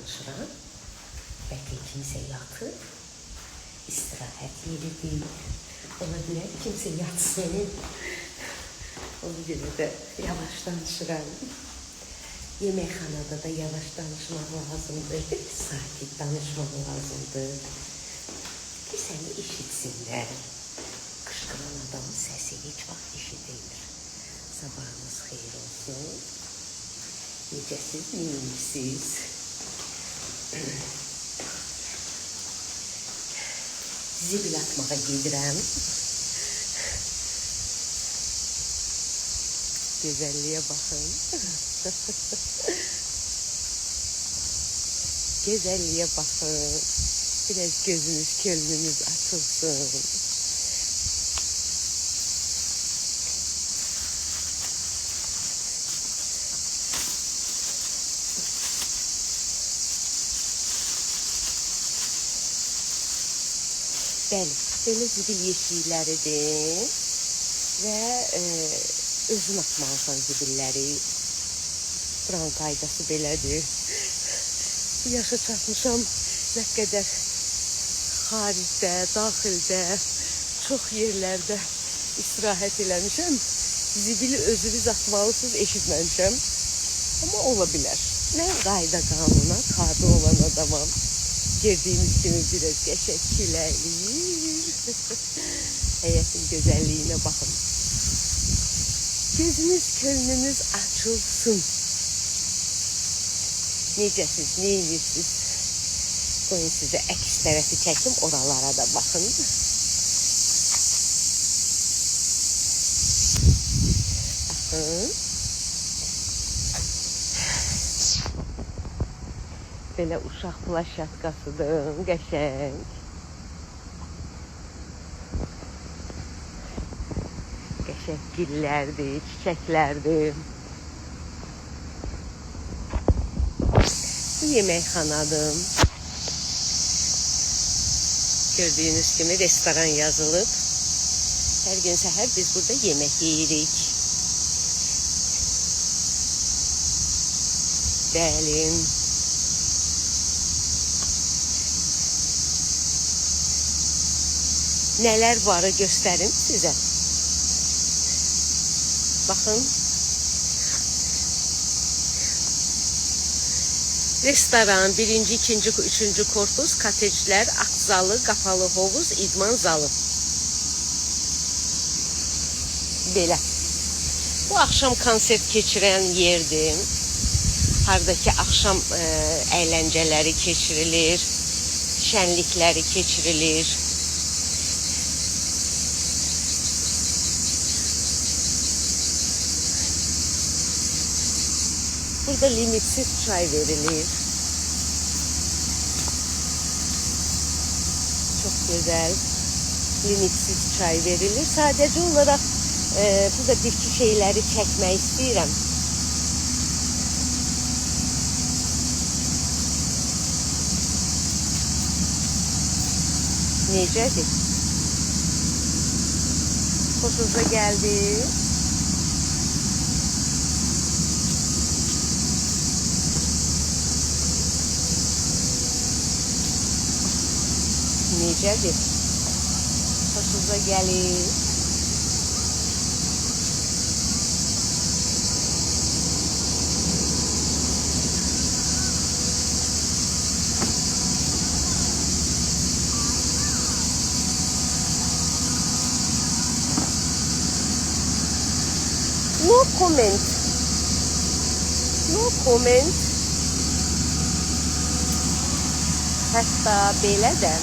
danışıram. Bəlkə kimsə yatıb, istirahət yeridir. Ola bilər kimsə yatsın. Ona görə də yavaş danışıram. Yeməkxanada da yavaş danışmaq lazımdır, sakit danışmaq lazımdır. Ki səni eşitsinlər. Qışqıran adamın səsi heç vaxt eşidilir. Sabahınız xeyir olsun. Necəsiz, neymişsiz? Zibil atmağa gedirəm. Gözəlliyə baxın. Gözəlliyə baxın. Biraz gözünüz, könlünüz açılsın. Bəli, belə zibil yeşikləridir və özün atmalısan zibilləri. Buranın qaydası belədir. Bu yaşa çatmışam, nə qədər xaricdə, daxildə, çox yerlərdə istirahət eləmişəm. Zibili özünüz atmalısınız, eşitməmişəm. Amma ola bilər. Mən qayda qanuna tabi olan adamam. Gördüyünüz kimi biraz qəşəng küləklir. Həyətin gözəlliyinə baxın. Gözünüz, könlünüz açılsın. Necəsiz, neyinirsiniz? Qoyun sizə əks tərəfi çəkim, oralara da baxın. Baxın. Belə uşaq plaşatkasıdır, qəşəng. Qəşəng gillərdir, çiçəklərdir. Bu yeməkxanadır. Gördüyünüz kimi restoran yazılıb. Hər gün səhər biz burada yemək yeyirik. Bəli. Nələr varı göstərim sizə. Baxın. Restoran, 1-ci, 2-ci, 3-cü korpus, koteclər, akt zalı, qapalı hovuz, idman zalı. Belə. Bu axşam konsert keçirən yerdir. Haradakı axşam əyləncələri keçirilir, şənlikləri keçirilir. Burada limitsiz çay verilir. Çok güzel. Limitsiz çay verilir. Sadece olarak burada bir-iki şeyləri çəkmək istəyirəm. Necədir? Xoşunuza gəldi? Necədir? Xoşunuza gəlir. No comment. No comment. Hətta belə də.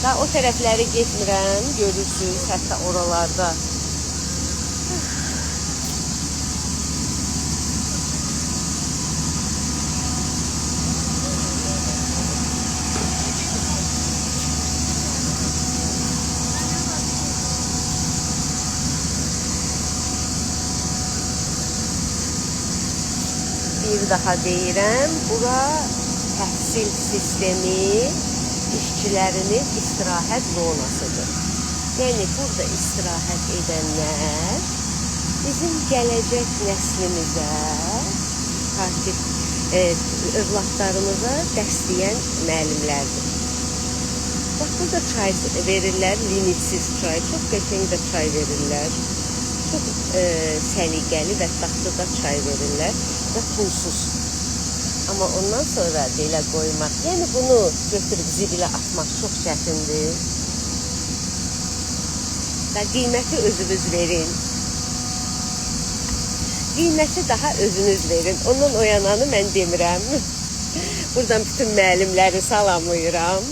Daha o tərəfləri getmirəm, görürsünüz, hətta oralarda. Bir daha deyirəm, bura təhsil sistemi işçilərinin istirahət zonasıdır. Yəni burada istirahət edənlər bizim gələcək nəslimizə, övladlarımıza dəstəyən müəllimlərdir. Bax, burada çay verirlər, limitsiz çay, çox qəşəng də çay verirlər. Çox səliqəli və dadlı da çay verirlər və pulsuz. Amma ondan sonra belə qoymaq, yəni bunu götürüb zibilə atmaq çox çətindir. Və qiyməti özünüz verin. Qiyməti daha özünüz verin. Ondan oyananı mən demirəm. Buradan bütün müəllimləri salamlayıram.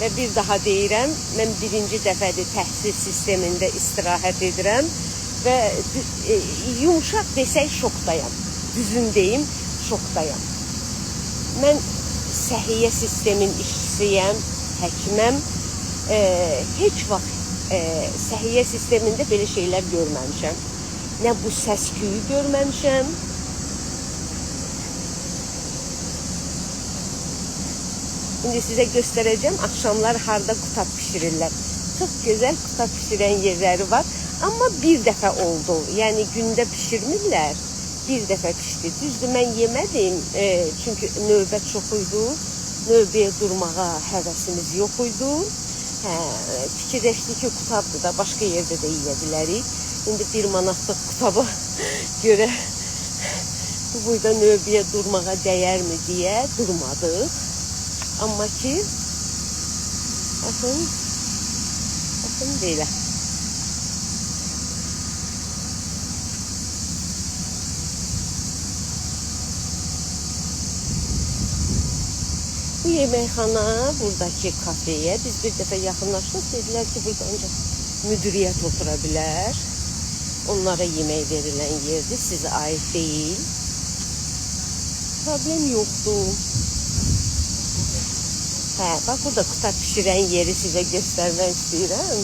Və bir daha deyirəm, mən birinci dəfədir təhsil sistemində istirahət edirəm və yumuşaq desək şokdayam. Düzün deyim, şokdayam. Mən səhiyyə sistemin işçisiyəm, həkiməm. Heç vaxt səhiyyə sistemində belə şeylər görməmişəm. Nə bu səs-küyü görməmişəm. İndi sizə göstərəcəm, axşamlar harda qutab pişirirlər. Çox gözəl qutab pişirən yerləri var. Amma bir dəfə oldu. Yəni gündə pişirmirlər. Bir dəfə pişdi. Düzdür, mən yemədim. Çünki növbə çox idi. Növbəyə durmağa həvəsimiz yox idi. Fikirləşdik ki, qutabdır da, başqa yerdə də yeyə bilərik. İndi 1 manatlıq qutaba görə bu boyda növbəyə durmağa dəyərmi deyə durmadıq. Amma ki, baxın belə. Bu yeməkxana, buradakı kafeyə biz bir dəfə yaxınlaşdıq. Dedilər ki, burada ancaq müdiriyyət otura bilər. Onlara yemək verilən yerdir, sizə aid deyil. Problem yoxdur. Bax, burada qutab pişirən yeri sizə göstərmək istəyirəm.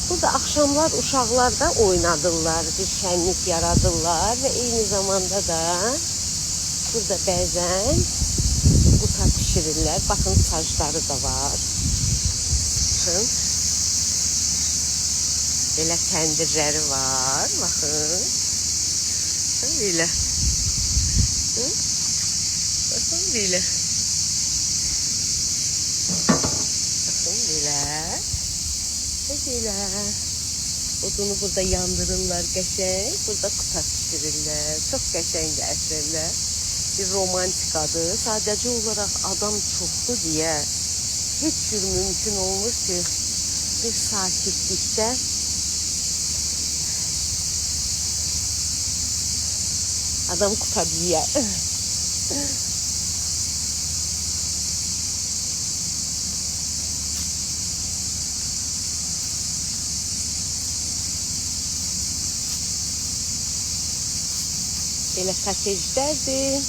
Burada axşamlar uşaqlar da oynadırlar, bir şənlik yaradırlar və eyni zamanda da burada bəzən qutab pişirirlər. Baxın, sacları da var. Baxın. Belə təndirləri var. Baxın. Belə. Baxın, belə. Baxın, belə. Belə. Odunu burada yandırırlar qəşəng. Burada qutab pişirirlər. Çox qəşəngdir əslində. Bir romantikadır. Sadəcə olaraq adam çoxdur deyə heç cür mümkün olmur ki, bir sakitlikdə adam qutab yeyər. Belə kotejlərdir,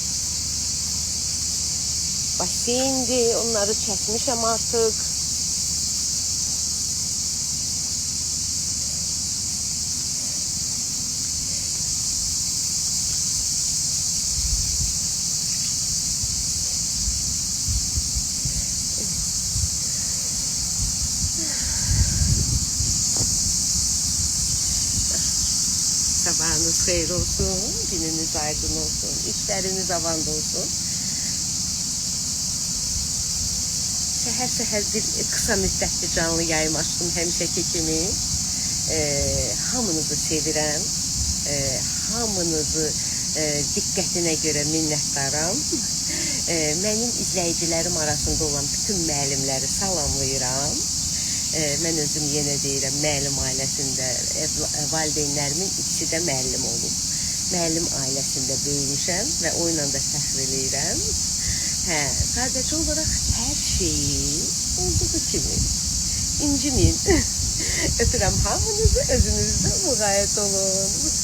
basendir, onları çəkmişəm artıq. Sabahınız xeyir olsun, gününüz aydın olsun, işləriniz avanda olsun. Səhər-səhər bir qısa müddətli canlı yayım açdım həmişəki kimi. Hamınızı sevirəm, hamınızı diqqətinə görə minnətdaram. Mənim izləyicilərim arasında olan bütün müəllimləri salamlayıram. Mən özüm yenə deyirəm, müəllim ailəsində valideynlərimin ikisi də müəllim olub. Müəllim ailəsində böyümüşəm və oyla da fəxr eləyirəm. Sadəcə olaraq hər şeyi olduğu kimi incimin. Öpürəm hamınızı, özünüzdə müğayət olun.